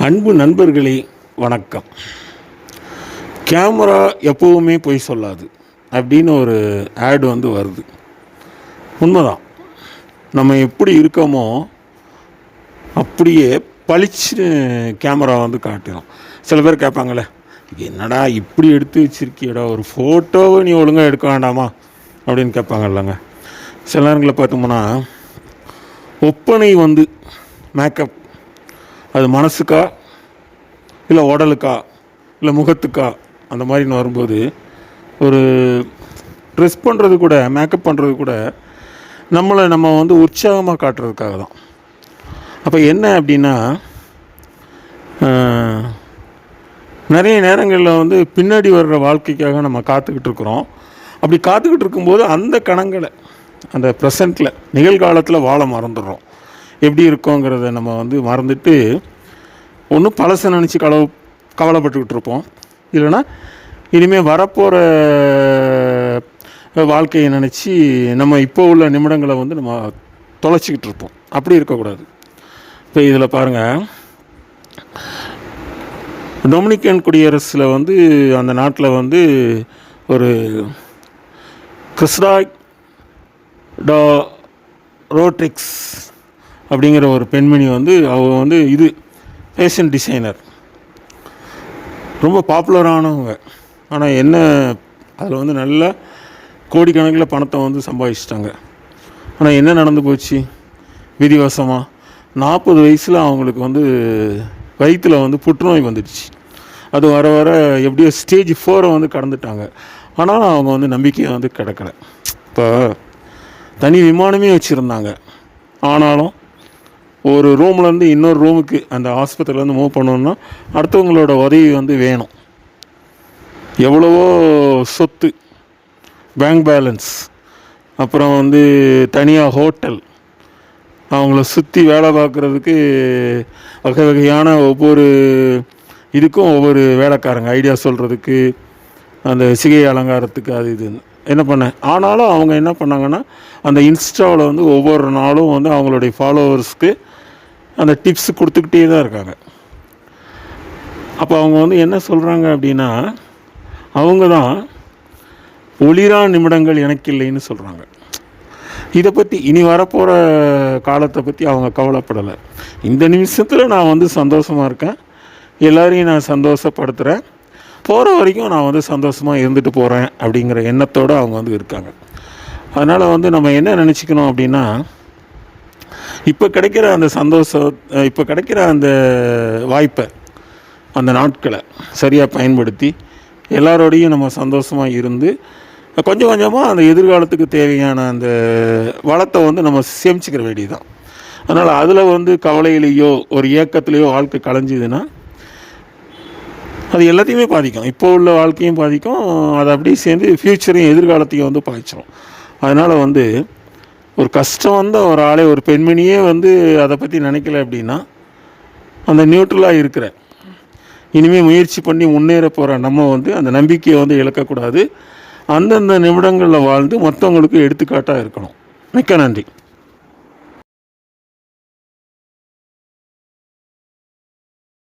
அன்பு நண்பர்களே, வணக்கம். கேமரா எப்போவுமே பொய் சொல்லாது அப்படின்னு ஒரு ஆட் வருது. உண்மைதான். நம்ம எப்படி இருக்கோமோ அப்படியே பளிச்சுன்னு கேமரா காட்டிடும். சில பேர் கேட்பாங்களே, என்னடா இப்படி எடுத்து வச்சிருக்கியடா, ஒரு ஃபோட்டோவை நீ ஒழுங்காக எடுக்க வேண்டாமா அப்படின்னு கேட்பாங்க இல்லைங்க. சில நேரங்களில் பார்த்தோம்னா ஒப்பனை மேக்கப் அது மனசுக்கா இல்லை உடலுக்கா இல்லை முகத்துக்கா அந்த மாதிரின்னு வரும்போது ஒரு ட்ரெஸ் பண்ணுறது கூட, மேக்கப் பண்ணுறது கூட நம்ம உற்சாகமாக காட்டுறதுக்காக தான். அப்போ என்ன அப்படின்னா, நிறைய நேரங்களில் பின்னாடி வர்ற வாழ்க்கைக்காக நம்ம காத்துக்கிட்டு இருக்கிறோம். அப்படி காத்துக்கிட்டு இருக்கும்போது அந்த கணங்களை அந்த ப்ரெசண்ட்டில் நிகழ்காலத்தில் வாழ மறந்துடுறோம். எப்படி இருக்கோங்கிறத நம்ம மறந்துட்டு ஒன்று பழசை நினச்சி கவலைப்பட்டுக்கிட்டு இருப்போம், இல்லைன்னா இனிமேல் வரப்போகிற வாழ்க்கையை நினச்சி நம்ம இப்போ உள்ள நிமிடங்களை நம்ம தொலைச்சிக்கிட்டு இருப்போம். அப்படி இருக்கக்கூடாது. இப்போ இதில் பாருங்கள், டொமினிக்கன் குடியரசில் அந்த நாட்டில் ஒரு கிறிஸ்டாய் டா ரோட்ரிக்ஸ் அப்படிங்கிற ஒரு பெண்மணி அவங்க இது ஃபேஷன் டிசைனர், ரொம்ப பாப்புலரானவங்க. ஆனால் என்ன, அதில் நல்லா கோடிக்கணக்கில் பணத்தை சம்பாதிச்சிட்டாங்க. ஆனால் என்ன நடந்து போச்சு விதிவசமாக, 40 வயசில் அவங்களுக்கு வயிற்றில் புற்றுநோய் வந்துடுச்சு. அது வர வர எப்படியோ ஸ்டேஜ் 4 கடந்துட்டாங்க. ஆனால் அவங்க நம்பிக்கையை கிடக்கலை. இப்போ தனி விமானமே வச்சுருந்தாங்க. ஆனாலும் ஒரு ரூம்லேருந்து இன்னொரு ரூமுக்கு அந்த ஆஸ்பத்திரியிலேருந்து மூவ் பண்ணணுன்னா அடுத்தவங்களோட உதவி வேணும். எவ்வளவோ சொத்து, பேங்க் பேலன்ஸ், அப்புறம் தனியாக ஹோட்டல், அவங்கள சுற்றி வேலை பார்க்குறதுக்கு வகை வகையான ஒவ்வொரு இதுக்கும் ஒவ்வொரு வேலைக்காரங்க, ஐடியா சொல்கிறதுக்கு, அந்த சிகை அலங்காரத்துக்கு, அது இதுன்னு என்ன பண்ணேன். ஆனாலும் அவங்க என்ன பண்ணாங்கன்னா, அந்த இன்ஸ்டாவில் ஒவ்வொரு நாளும் அவங்களுடைய ஃபாலோவர்ஸ்க்கு அந்த டிப்ஸ் கொடுத்துக்கிட்டே தான் இருக்காங்க. அப்போ அவங்க என்ன சொல்கிறாங்க அப்படின்னா, அவங்க தான் ஒளிரா நிமிடங்கள் எனக்கு இல்லைன்னு சொல்கிறாங்க. இதை பற்றி இனி வரப்போகிற காலத்தை பற்றி அவங்க கவலைப்படலை. இந்த நிமிஷத்தில் நான் சந்தோஷமாக இருக்கேன், எல்லோரையும் நான் சந்தோஷப்படுத்துகிறேன், போகிற வரைக்கும் நான் சந்தோஷமாக இருந்துட்டு போகிறேன் அப்படிங்கிற எண்ணத்தோடு அவங்க இருக்காங்க. அதனால் நம்ம என்ன நினச்சிக்கணும் அப்படின்னா, இப்போ கிடைக்கிற அந்த சந்தோஷம், இப்போ கிடைக்கிற அந்த வாய்ப்பை, அந்த நாட்களை சரியாக பயன்படுத்தி எல்லாரோடையும் நம்ம சந்தோஷமாக இருந்து கொஞ்சம் கொஞ்சமாக அந்த எதிர்காலத்துக்கு தேவையான அந்த வளத்தை நம்ம சேமிச்சுக்கிற வேண்டியதுதான். அதனால் அதில் கவலையிலேயோ ஒரு ஏக்கத்துலேயோ வாழ்க்கை கலைஞ்சிதுன்னா அது எல்லாத்தையுமே பாதிக்கும். இப்போ உள்ள வாழ்க்கையும் பாதிக்கும், அதை அப்படியே சேர்ந்து ஃப்யூச்சரையும் எதிர்காலத்தையும் பாதிச்சிடும். அதனால் ஒரு கஷ்டம் ஒரு ஆளே, ஒரு பெண்மணியே அதை பற்றி நினைக்கல அப்படின்னா, அந்த நியூட்ரலாக இருக்கிற இனிமேல் முயற்சி பண்ணி முன்னேற போகிற நம்ம அந்த நம்பிக்கையை இழக்கக்கூடாது. அந்தந்த நிமிடங்களில் வாழ்ந்து மற்றவங்களுக்கு எடுத்துக்காட்டாக இருக்கணும். மிக்க நன்றி.